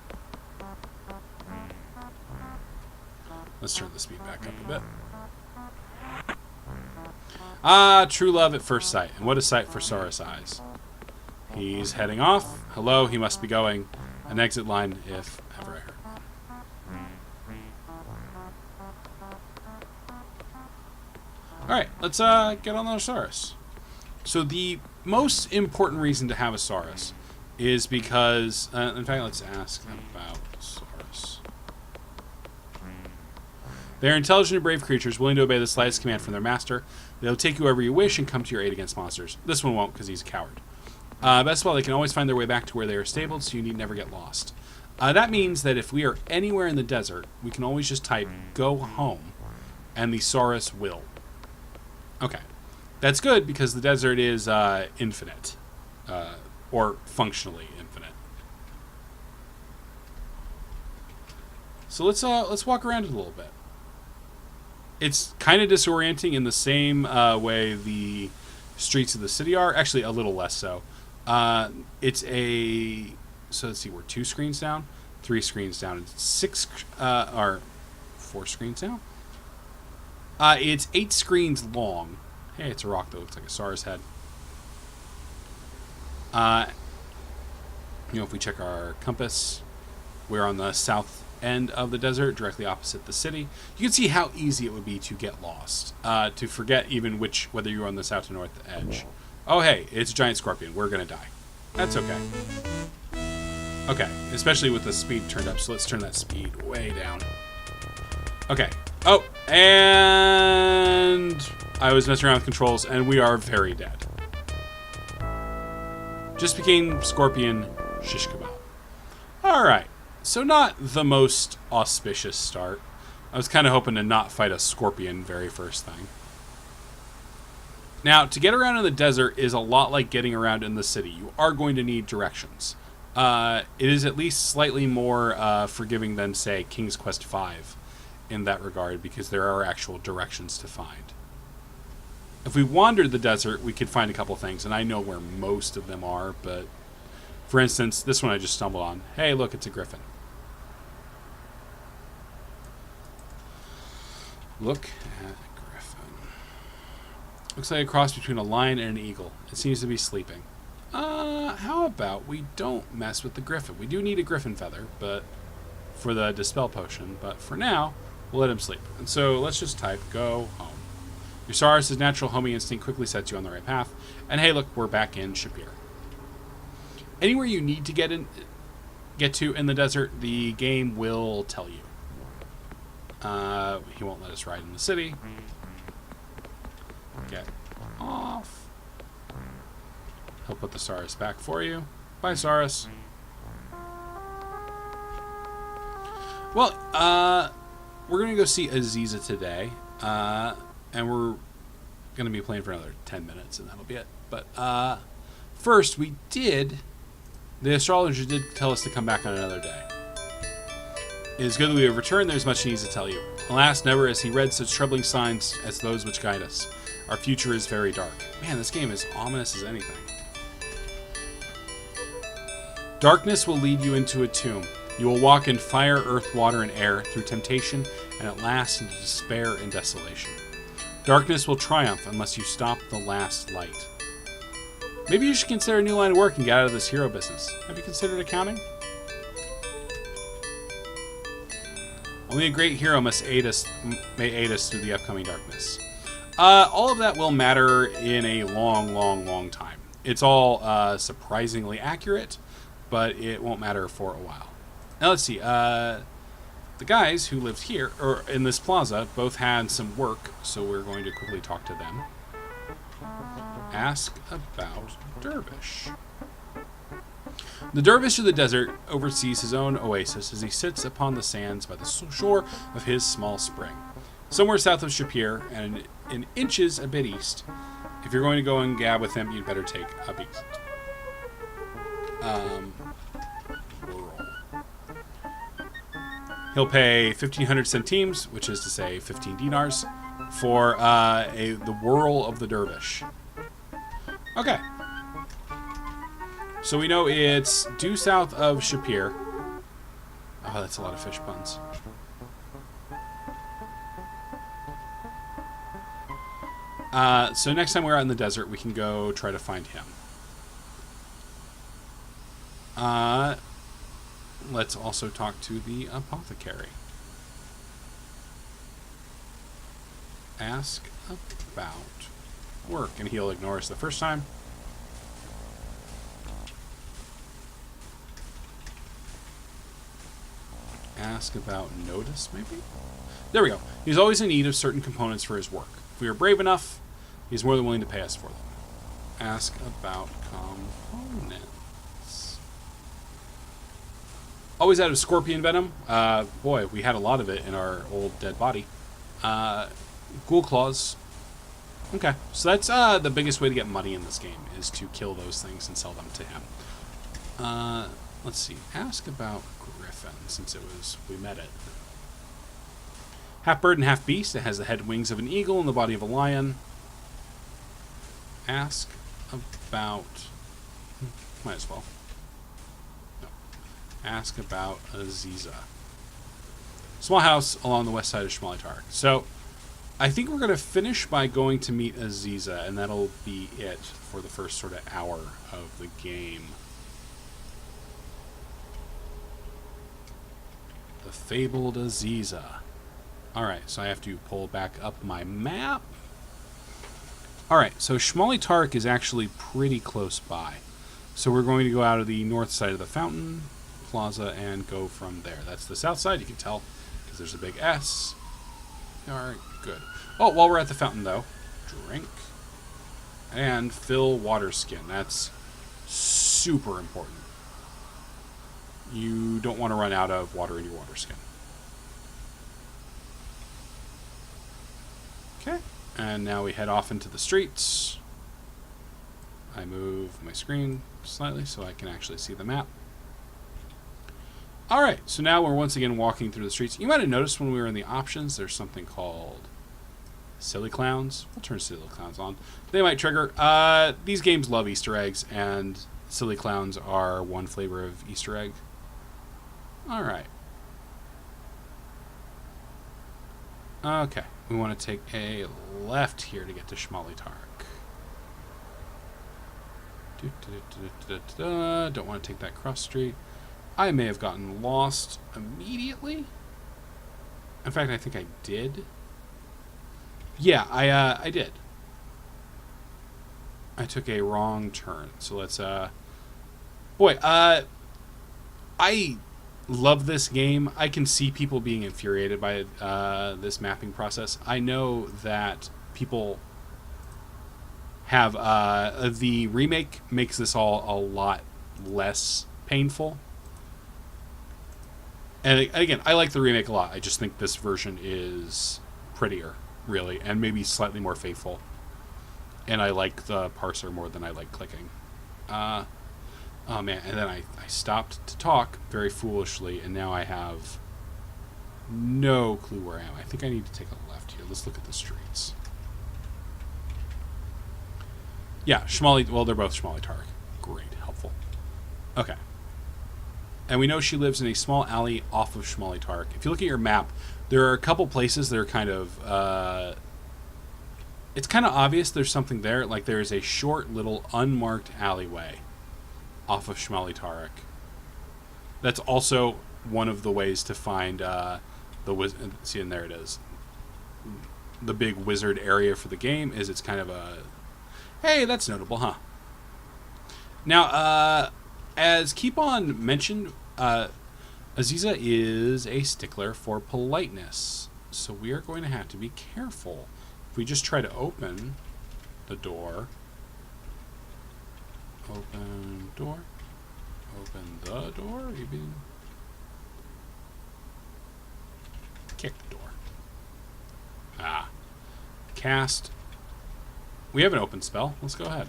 let's turn the speed back up a bit. True love at first sight. And what a sight for Saurus eyes. He's heading off. Hello, he must be going. An exit line, if ever I heard one. Alright, let's get on the Saurus. So the most important reason to have a Saurus is because... in fact, let's ask about Saurus. They are intelligent and brave creatures, willing to obey the slightest command from their master. They'll take you wherever you wish and come to your aid against monsters. This one won't, because he's a coward. Best of all, they can always find their way back to where they are stabled, so you need never get lost. That means that if we are anywhere in the desert, we can always just type, go home, and the Saurus will. Okay. That's good, because the desert is infinite. Or functionally infinite. So let's walk around it a little bit. It's kind of disorienting in the same way the streets of the city are. Actually, a little less so. It's a... So let's see, we're 2 screens down, 3 screens down, and 6... or 4 screens down? It's 8 screens long. Hey, it's a rock that looks like a Saurus head. You know, if we check our compass, we're on the south end of the desert, directly opposite the city. You can see how easy it would be to get lost, to forget even whether you're on the south or north edge. Oh, hey, it's a giant scorpion. We're gonna die. That's okay. Okay, especially with the speed turned up. So let's turn that speed way down. Okay. Oh, and I was messing around with controls, and we are very dead. Just became Scorpion Shish Kebab. All right. So not the most auspicious start. I was kind of hoping to not fight a scorpion very first thing. Now, to get around in the desert is a lot like getting around in the city. You are going to need directions. It is at least slightly more forgiving than, say, King's Quest V in that regard, because there are actual directions to find. If we wandered the desert, we could find a couple things, and I know where most of them are, but for instance, this one I just stumbled on. Hey, look, it's a griffin. Look at a griffin. Looks like a cross between a lion and an eagle. It seems to be sleeping. How about we don't mess with the griffin? We do need a griffin feather, but for the dispel potion, but for now, we'll let him sleep. And so let's just type go home. Your Saurus' natural homing instinct quickly sets you on the right path. And hey, look, we're back in Shapir. Anywhere you need to get to in the desert, the game will tell you. He won't let us ride in the city. Get off. He'll put the Saurus back for you. Bye, Saurus. Well, we're going to go see Aziza today. And we're going to be playing for another 10 minutes, and that'll be it. But first, the astrologer did tell us to come back on another day. It is good that we have returned. There's much he needs to tell you. Alas, never has he read such troubling signs as those which guide us. Our future is very dark. Man, this game is ominous as anything. Darkness will lead you into a tomb. You will walk in fire, earth, water, and air, through temptation, and at last into despair and desolation. Darkness will triumph unless you stop the last light. Maybe you should consider a new line of work and get out of this hero business. Have you considered accounting? Only a great hero may aid us through the upcoming darkness. All of that will matter in a long, long, long time. It's all surprisingly accurate, but it won't matter for a while. Now let's see. The guys who lived here, or in this plaza, both had some work, so we're going to quickly talk to them. Ask about Dervish. The Dervish of the desert oversees his own oasis as he sits upon the sands by the shore of his small spring. Somewhere south of Shapir and in inches a bit east. If you're going to go and gab with him, you'd better take a beast. He'll pay 1,500 centimes, which is to say 15 dinars, for the whirl of the dervish. Okay. So we know it's due south of Shapir. Oh, that's a lot of fish puns. So next time we're out in the desert, we can go try to find him. Let's also talk to the apothecary. Ask about work, and he'll ignore us the first time. Ask about notice, maybe? There we go. He's always in need of certain components for his work. If we are brave enough, he's more than willing to pay us for them. Ask about components. Always out of scorpion venom. Boy, we had a lot of it in our old dead body. Ghoul claws. Okay, so that's the biggest way to get money in this game, is to kill those things and sell them to him. Let's see. Ask about Griffin, since we met it. Half bird and half beast. It has the head and wings of an eagle and the body of a lion. Ask about... Might as well. No. Ask about Aziza. Small house along the west side of Shmalitark. So, I think we're going to finish by going to meet Aziza, and that'll be it for the first sort of hour of the game. The fabled Aziza. Alright, so I have to pull back up my map. Alright, so Shmalitark is actually pretty close by. So we're going to go out of the north side of the fountain plaza and go from there. That's the south side, you can tell, because there's a big S. Alright, good. Oh, while we're at the fountain, though, drink and fill water skin. That's super important. You don't want to run out of water in your water skin. Okay, and now we head off into the streets. I move my screen slightly so I can actually see the map. Alright, so now we're once again walking through the streets. You might have noticed when we were in the options, there's something called Silly Clowns. We'll turn Silly Clowns on. They might trigger. These games love Easter eggs, and Silly Clowns are one flavor of Easter egg. Alright. Okay, we want to take a left here to get to Shmalitark. Don't want to take that cross street. I may have gotten lost immediately. In fact, I think I did. Yeah, I did. I took a wrong turn. So let's, boy, I love this game. I can see people being infuriated by this mapping process. I know that people have the remake makes this all a lot less painful. And again, I like the remake a lot. I just think this version is prettier, really, and maybe slightly more faithful. And I like the parser more than I like clicking. Oh man, and then I stopped to talk very foolishly, and now I have no clue where I am. I think I need to take a left here. Let's look at the streets. Yeah, Shmali, well, they're both Shmali Tarek. Great, helpful. Okay. And we know she lives in a small alley off of Shmali Tarek. If you look at your map, there are a couple places that are kind of... it's kind of obvious there's something there. Like there is a short little unmarked alleyway off of Shmali Tarek. That's also one of the ways to find see, and there it is. The big wizard area for the game is it's kind of a... Hey, that's notable, huh? Now, as Keep On mentioned, Aziza is a stickler for politeness. So we are going to have to be careful. If we just try to open the door... Open door. Open the door. Even kick door. Ah. Cast. We have an open spell. Let's go ahead.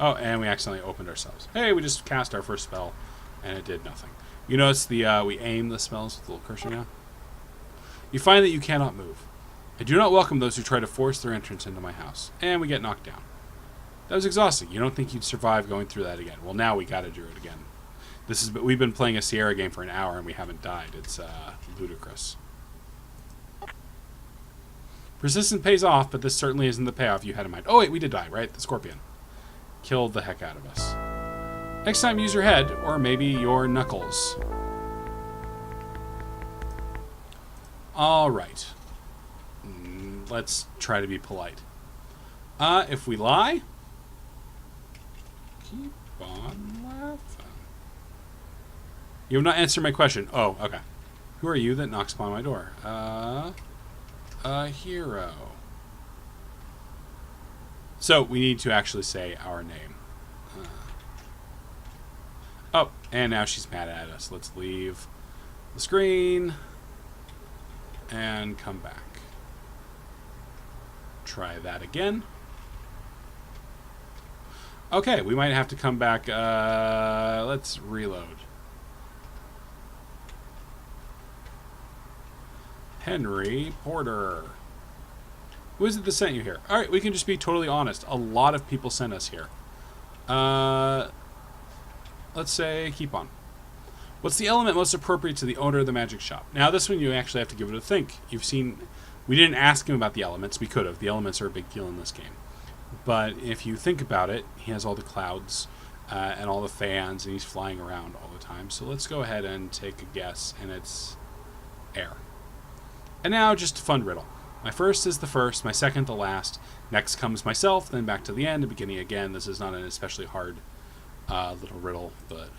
Oh, and we accidentally opened ourselves. Hey, we just cast our first spell, and it did nothing. You notice the we aim the spells with the little cursor now? You find that you cannot move. I do not welcome those who try to force their entrance into my house. And we get knocked down. That was exhausting. You don't think you'd survive going through that again. Well, now we gotta do it again. We've been playing a Sierra game for an hour and we haven't died. It's ludicrous. Persistence pays off, but this certainly isn't the payoff you had in mind. Oh wait, we did die, right? The scorpion killed the heck out of us. Next time use your head, or maybe your knuckles. Alright. Let's try to be polite. If we lie, keep on laughing. You have not answered my question. Oh, okay. Who are you that knocks upon my door? A hero. So, we need to actually say our name. Oh, and now she's mad at us. Let's leave the screen and come back. Try that again. Okay, we might have to come back. Let's reload. Henry Porter. Who is it that sent you here? Alright, we can just be totally honest. A lot of people sent us here. Let's say, keep on. What's the element most appropriate to the owner of the magic shop? Now, this one you actually have to give it a think. You've seen... We didn't ask him about the elements. We could have. The elements are a big deal in this game. But if you think about it, he has all the clouds and all the fans, and he's flying around all the time. So let's go ahead and take a guess, and it's air. And now, just a fun riddle. My first is the first, my second the last. Next comes myself, then back to the end, and beginning again. This is not an especially hard little riddle, but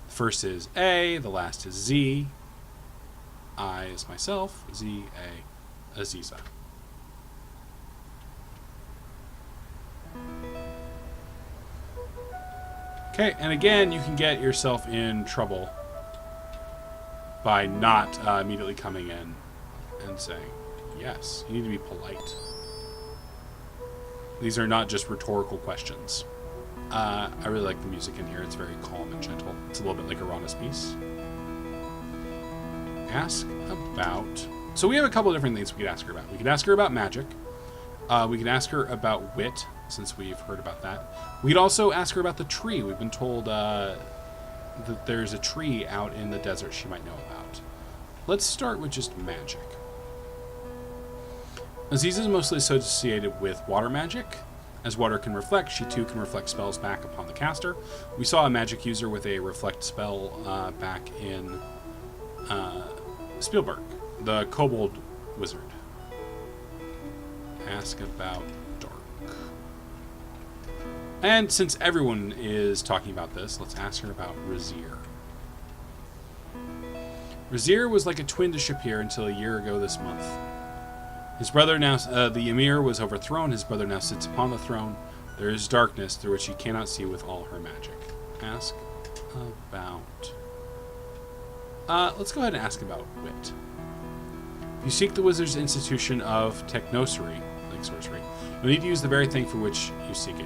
the first is A, the last is Z. I is myself, Z, A, Aziza. Okay, and again, you can get yourself in trouble by not immediately coming in and saying yes. You need to be polite. These are not just rhetorical questions. I really like the music in here. It's very calm and gentle. It's a little bit like Arana's piece. Ask about... So we have a couple of different things we could ask her about. We could ask her about magic. We could ask her about wit, since we've heard about that. We could also ask her about the tree. We've been told that there's a tree out in the desert she might know about. Let's start with just magic. Aziza is mostly associated with water magic. As water can reflect, she too can reflect spells back upon the caster. We saw a magic user with a reflect spell back in Spielberg, the kobold wizard. Ask about dark. And since everyone is talking about this, let's ask her about Razir. Razir was like a twin to Shapir until a year ago this month. His brother now, the Emir was overthrown. His brother now sits upon the throne. There is darkness through which he cannot see with all her magic. Ask about... let's go ahead and ask about wit. If you seek the wizard's institution of technocery, like sorcery, you'll need to use the very thing for which you seek it.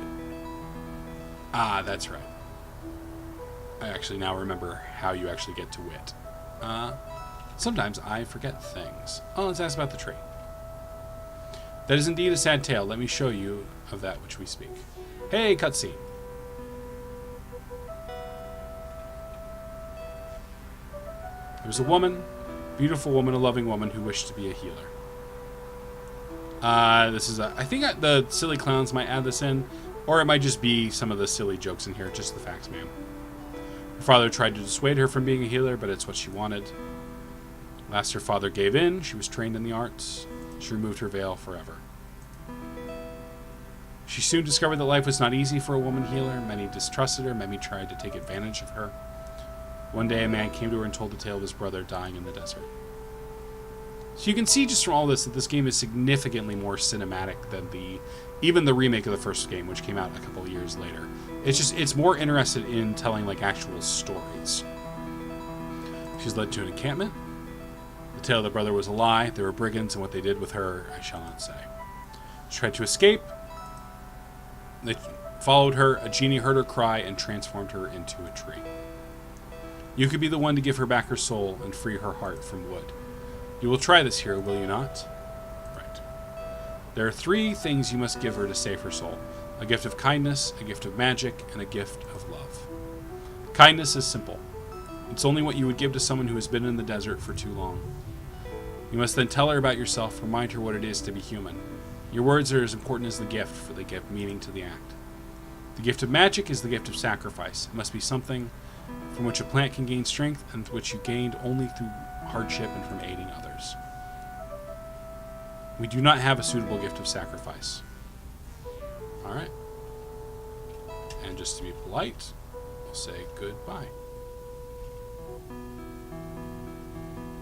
Ah, that's right. I actually now remember how you actually get to wit. Sometimes I forget things. Oh, let's ask about the tree. That is indeed a sad tale. Let me show you of that which we speak. Hey, cutscene. There was a woman, beautiful woman, a loving woman who wished to be a healer. This is I think the silly clowns might add this in, or it might just be some of the silly jokes in here, just the facts, ma'am. Her father tried to dissuade her from being a healer, but it's what she wanted. Last her father gave in. She was trained in the arts. She removed her veil forever. She soon discovered that life was not easy for a woman healer. Many distrusted her. Many tried to take advantage of her. One day, a man came to her and told the tale of his brother dying in the desert. So you can see just from all this that this game is significantly more cinematic than even the remake of the first game, which came out a couple of years later. It's more interested in telling like actual stories. She's led to an encampment. The tale of the brother was a lie. They were brigands, and what they did with her, I shall not say. She tried to escape. They followed her. A genie heard her cry and transformed her into a tree. You could be the one to give her back her soul and free her heart from wood. You will try this here, will you not? Right. There are 3 things you must give her to save her soul. A gift of kindness, a gift of magic, and a gift of love. Kindness is simple. It's only what you would give to someone who has been in the desert for too long. You must then tell her about yourself, remind her what it is to be human. Your words are as important as the gift, for they give meaning to the act. The gift of magic is the gift of sacrifice. It must be something from which a plant can gain strength and which you gained only through hardship and from aiding others. We do not have a suitable gift of sacrifice. Alright. And just to be polite, we'll say goodbye.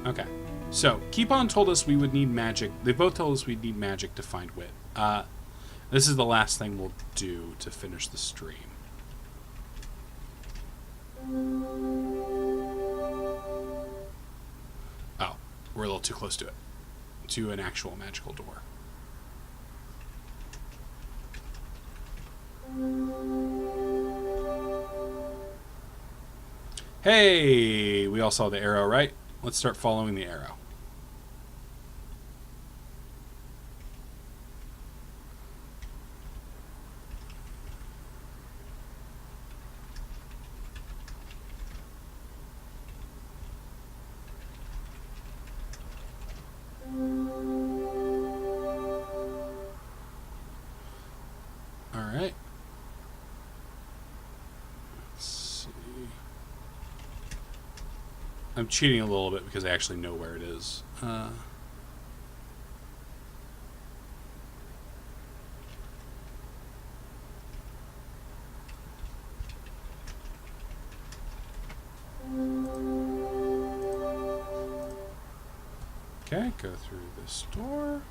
Okay. So, Keep On told us we would need magic. They both told us we'd need magic to find wit. This is the last thing we'll do to finish the stream. Oh, we're a little too close to it. To an actual magical door. Hey, we all saw the arrow, right? Let's start following the arrow. Alright. Let's see. I'm cheating a little bit because I actually know where it is. Okay, go through this door.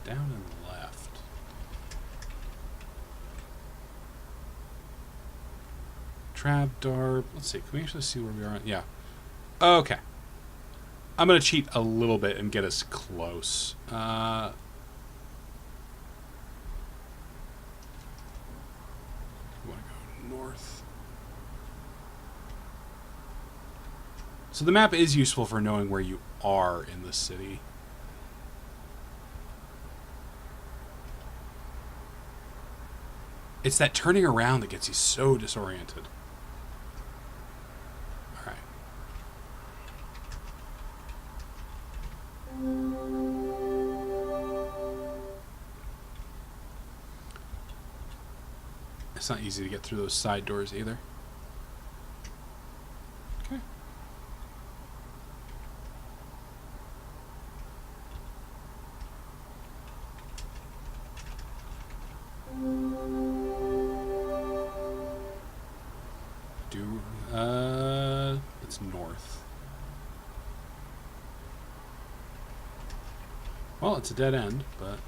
Down and left. Trapdoor. Let's see. Can we actually see where we are? Yeah. Okay. I'm going to cheat a little bit and get us close. We want to go north. So the map is useful for knowing where you are in the city. It's that turning around that gets you so disoriented. Alright. It's not easy to get through those side doors either. Okay. It's north. Well, it's a dead end, but...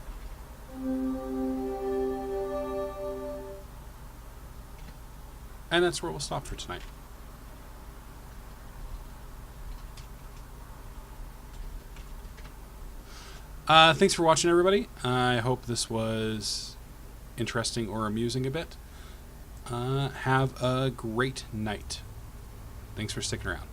And that's where we'll stop for tonight. Thanks for watching, everybody. I hope this was interesting or amusing a bit. Have a great night. Thanks for sticking around.